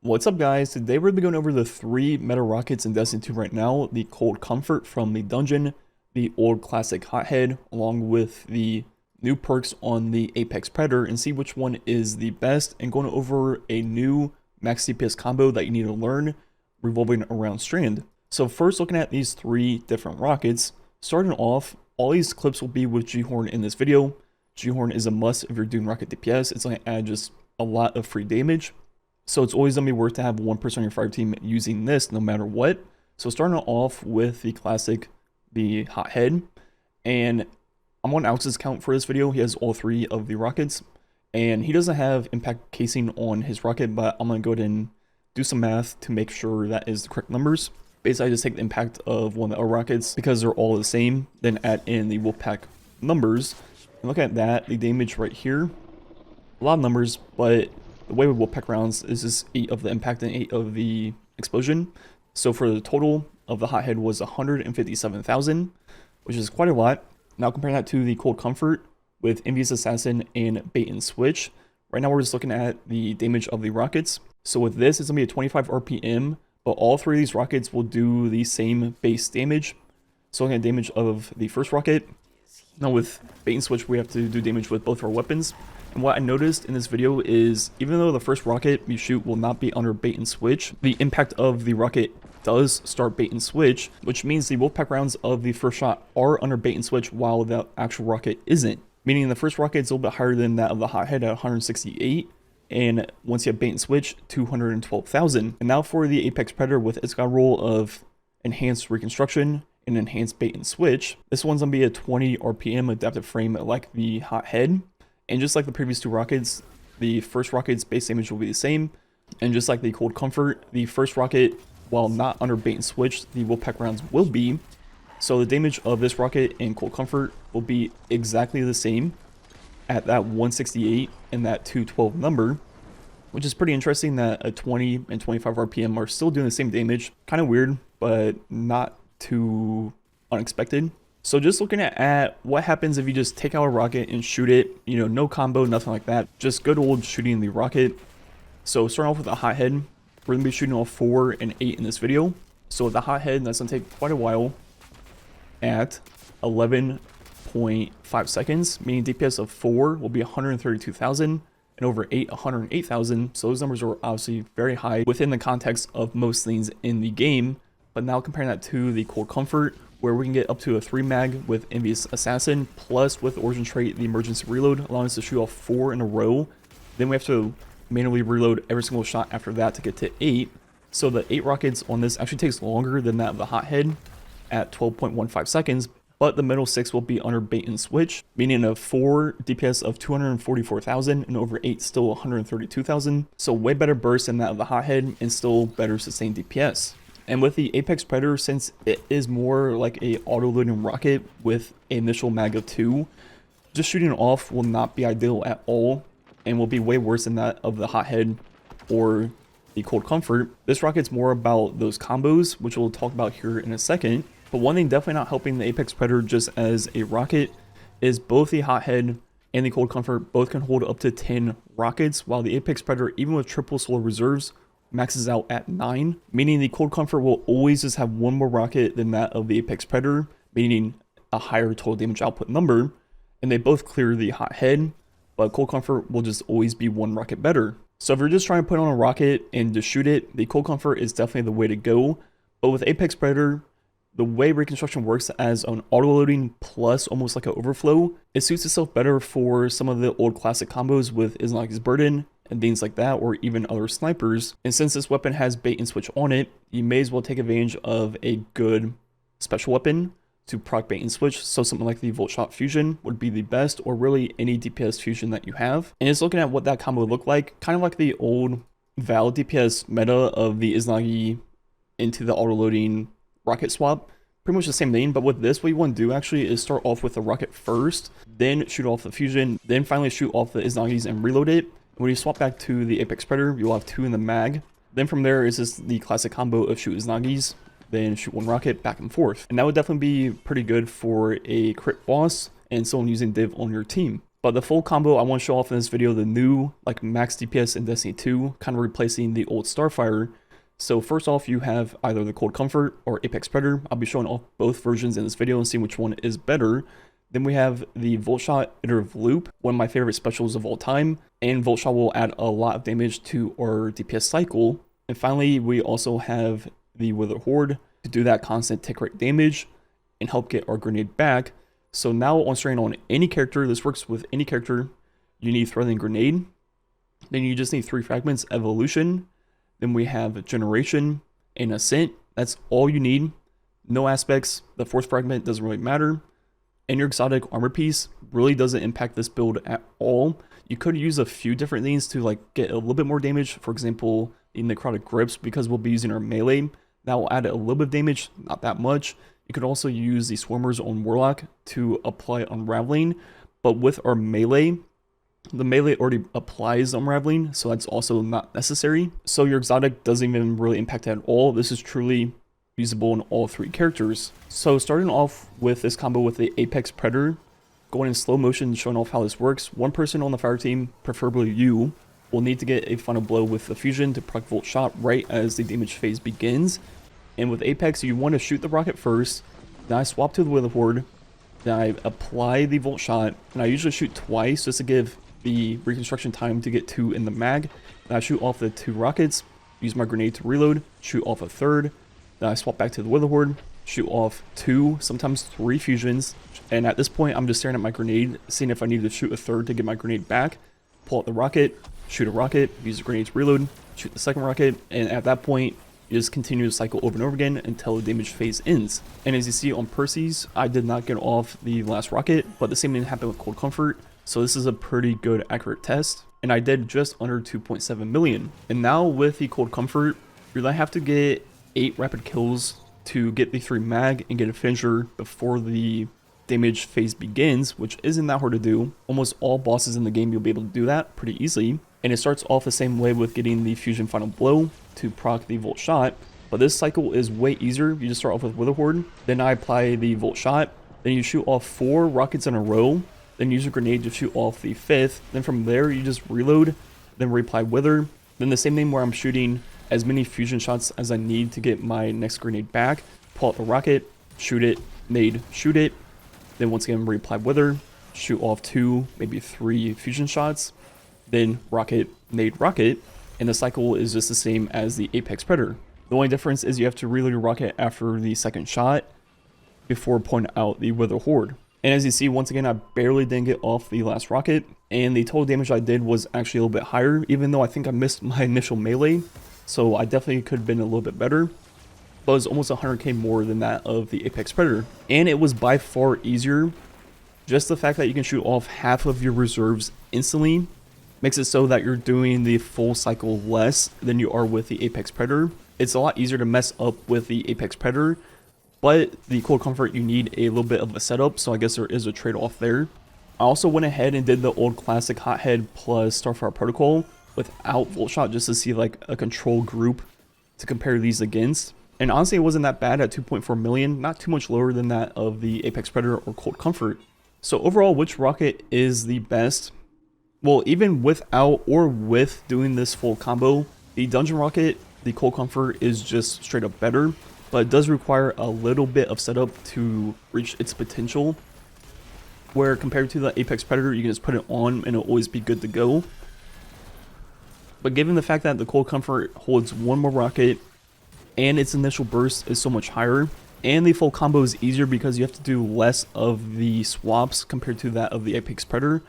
What's up guys, today we're going to be going over the 3 meta rockets in Destiny 2 right now, the Cold Comfort from the dungeon, the old classic Hothead, along with the new perks on the Apex Predator, and see which one is the best, and going over a new max DPS combo that you need to learn revolving around Strand. So first, looking at these 3 different rockets, starting off, all these clips will be with G-Horn in this video. G-Horn is a must if you're doing rocket DPS. It's going to add just a lot of free damage. So it's always going to be worth to have one person on your fire team using this no matter what. So starting off with the classic, the Hothead. And I'm on Alex's account for this video. He has all 3 of the rockets. And he doesn't have impact casing on his rocket, but I'm going to go ahead and do some math to make sure that is the correct numbers. Basically, I just take the impact of one of the rockets because they're all the same, then add in the Wolfpack numbers. And look at that, the damage right here. A lot of numbers, but the way with Wolfpack rounds is just 8 of the impact and 8 of the explosion. So for the total of the Hothead was 157,000, which is quite a lot. Now comparing that to the Cold Comfort with Envious Assassin and Bait and Switch. Right now we're just looking at the damage of the rockets. So with this, it's going to be a 25 RPM, but all 3 of these rockets will do the same base damage. So looking at damage of the first rocket. Now with Bait and Switch, we have to do damage with both our weapons. And what I noticed in this video is, even though the first rocket you shoot will not be under bait and switch, the impact of the rocket does start bait and switch, which means the Wolfpack rounds of the first shot are under bait and switch while the actual rocket isn't. Meaning the first rocket is a little bit higher than that of the Hothead at 168, and once you have bait and switch, 212,000. And now for the Apex Predator with its god roll of enhanced reconstruction and enhanced bait and switch, this one's gonna be a 20 RPM adaptive frame like the Hothead. And just like the previous 2 rockets, the first rocket's base damage will be the same. And just like the Cold Comfort, the first rocket, while not under bait and switch, the Wolfpack rounds will be. So the damage of this rocket and Cold Comfort will be exactly the same at that 168 and that 212 number, which is pretty interesting that a 20 and 25 RPM are still doing the same damage. Kind of weird, but not too unexpected. So just looking at what happens if you just take out a rocket and shoot it, you know, no combo, nothing like that. Just good old shooting the rocket. So starting off with a Hothead, we're going to be shooting all 4 and 8 in this video. So with the Hothead, that's going to take quite a while at 11.5 seconds, meaning DPS of 4 will be 132,000 and over 8, 108,000. So those numbers are obviously very high within the context of most things in the game. But now comparing that to the Cold Comfort, where we can get up to a 3 mag with Envious Assassin, plus with Origin Trait, the Emergency Reload, allowing us to shoot off 4 in a row. Then we have to manually reload every single shot after that to get to 8. So the 8 rockets on this actually takes longer than that of the Hothead at 12.15 seconds, but the middle 6 will be under bait and switch, meaning a 4 DPS of 244,000 and over 8 still 132,000. So way better burst than that of the Hothead and still better sustained DPS. And with the Apex Predator, since it is more like a auto-loading rocket with an initial mag of 2, just shooting it off will not be ideal at all and will be way worse than that of the Hothead or the Cold Comfort. This rocket's more about those combos, which we'll talk about here in a second. But one thing definitely not helping the Apex Predator just as a rocket is both the Hothead and the Cold Comfort both can hold up to 10 rockets, while the Apex Predator, even with triple solar reserves, maxes out at 9, meaning the Cold Comfort will always just have one more rocket than that of the Apex Predator, meaning a higher total damage output number, and they both clear the Hothead, but Cold Comfort will just always be one rocket better. So if you're just trying to put on a rocket and just shoot it, the Cold Comfort is definitely the way to go. But with Apex Predator, the way reconstruction works as an auto-loading plus almost like an overflow, it suits itself better for some of the old classic combos with Iznagi's Burden and things like that, or even other snipers. And since this weapon has bait and switch on it, you may as well take advantage of a good special weapon to proc bait and switch. So something like the Volt Shot Fusion would be the best, or really any DPS fusion that you have. And just looking at what that combo would look like, kind of like the old Val DPS meta of the Iznagi into the auto-loading rocket swap. Pretty much the same thing, but with this, what you want to do actually is start off with the rocket first, then shoot off the fusion, then finally shoot off the Iznagi's and reload it. When you swap back to the Apex Predator, you'll have 2 in the mag. Then from there is just the classic combo of shoot Iznagi's, then shoot 1 rocket back and forth. And that would definitely be pretty good for a crit boss and someone using div on your team. But the full combo, I want to show off in this video the new like max DPS in Destiny 2, kind of replacing the old Starfire. So first off, you have either the Cold Comfort or Apex Predator. I'll be showing off both versions in this video and seeing which one is better. Then we have the Volt Shot Iterative Loop, one of my favorite specials of all time. And Volt Shot will add a lot of damage to our DPS cycle. And finally, we also have the Wither Horde to do that constant tick rate damage and help get our grenade back. So now on Strand on any character, this works with any character, you need Threatening Grenade. Then you just need 3 fragments, Evolution. Then we have Generation and Ascent. That's all you need. No aspects. The 4th fragment doesn't really matter. And your exotic armor piece really doesn't impact this build at all. You could use a few different things to like get a little bit more damage. For example, the Necrotic Grips, because we'll be using our melee. That will add a little bit of damage, not that much. You could also use the Swarmers on Warlock to apply Unraveling. But with our melee, the melee already applies Unraveling, so that's also not necessary. So your exotic doesn't even really impact it at all. This is truly usable in all 3 characters. So starting off with this combo with the Apex Predator, going in slow motion, showing off how this works. One person on the fire team, preferably you, will need to get a final blow with the fusion to proc Volt Shot right as the damage phase begins. And with Apex, you want to shoot the rocket first, then I swap to the Wither Horde, then I apply the Volt Shot, and I usually shoot twice just to give the reconstruction time to get 2 in the mag. Then I shoot off the 2 rockets, use my grenade to reload, shoot off a 3rd, then I swap back to the Wither Horde, shoot off 2, sometimes 3 fusions, and at this point I'm just staring at my grenade, seeing if I need to shoot a 3rd to get my grenade back, pull out the rocket, shoot a rocket, use the grenade to reload, shoot the 2nd rocket, and at that point you just continue the cycle over and over again until the damage phase ends. And as you see on Percy's, I did not get off the last rocket, but the same thing happened with Cold Comfort. So this is a pretty good accurate test. And I did just under 2.7 million. And now with the Cold Comfort, you're gonna have to get 8 rapid kills to get the 3 mag and get a finisher before the damage phase begins, which isn't that hard to do. Almost all bosses in the game, you'll be able to do that pretty easily. And it starts off the same way with getting the fusion final blow to proc the Volt Shot. But this cycle is way easier. You just start off with Wither Horde, then I apply the Volt Shot, then you shoot off 4 rockets in a row, then use a grenade to shoot off the 5th. Then from there, you just reload, then reapply Wither. Then the same thing where I'm shooting as many fusion shots as I need to get my next grenade back. Pull out the rocket, shoot it, nade, shoot it. Then once again, reapply Wither, shoot off 2, maybe 3 fusion shots. Then rocket, nade, rocket. And the cycle is just the same as the Apex Predator. The only difference is you have to reload your rocket after the 2nd shot before pulling out the Wither Horde. And as you see, once again, I barely didn't get off the last rocket, and the total damage I did was actually a little bit higher, even though I think I missed my initial melee, so I definitely could have been a little bit better, but it was almost 100k more than that of the Apex Predator. And it was by far easier. Just the fact that you can shoot off half of your reserves instantly makes it so that you're doing the full cycle less than you are with the Apex Predator. It's a lot easier to mess up with the Apex Predator, but the Cold Comfort, you need a little bit of a setup, so I guess there is a trade-off there. I also went ahead and did the old classic Hothead plus Starfire Protocol without Volt Shot just to see like a control group to compare these against. And honestly, it wasn't that bad at 2.4 million, not too much lower than that of the Apex Predator or Cold Comfort. So overall, which rocket is the best? Well, even without or with doing this full combo, the Dungeon Rocket, the Cold Comfort is just straight up better, but it does require a little bit of setup to reach its potential, where compared to the Apex Predator, you can just put it on and it'll always be good to go. But given the fact that the Cold Comfort holds 1 more rocket and its initial burst is so much higher, and the full combo is easier because you have to do less of the swaps compared to that of the Apex Predator,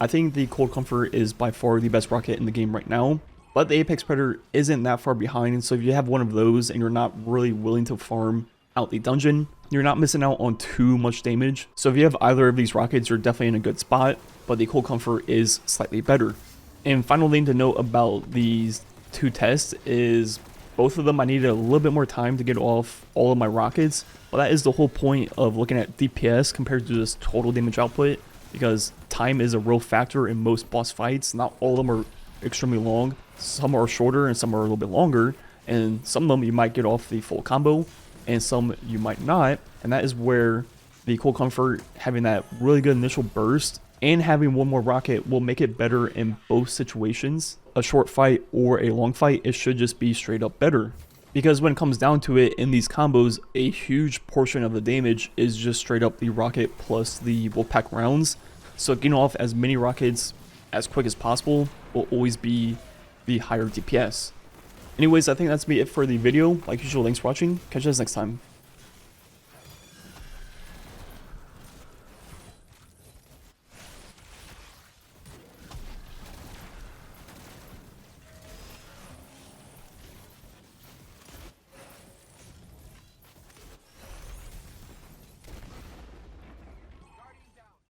I think the Cold Comfort is by far the best rocket in the game right now. But the Apex Predator isn't that far behind, so if you have one of those and you're not really willing to farm out the dungeon, you're not missing out on too much damage. So if you have either of these rockets, you're definitely in a good spot, but the Cold Comfort is slightly better. And final thing to note about these 2 tests is both of them I needed a little bit more time to get off all of my rockets, but that is the whole point of looking at DPS compared to just total damage output, because time is a real factor in most boss fights. Not all of them are extremely long. Some are shorter and some are a little bit longer, and some of them you might get off the full combo and some you might not, and that is where the Cold Comfort having that really good initial burst and having one more rocket will make it better in both situations. A short fight or a long fight, it should just be straight up better. Because when it comes down to it, in these combos, a huge portion of the damage is just straight up the rocket plus the Wolfpack rounds. So getting off as many rockets as quick as possible will always be the higher DPS. Anyways, I think that's be it for the video. Like usual, thanks for watching. Catch you guys next time.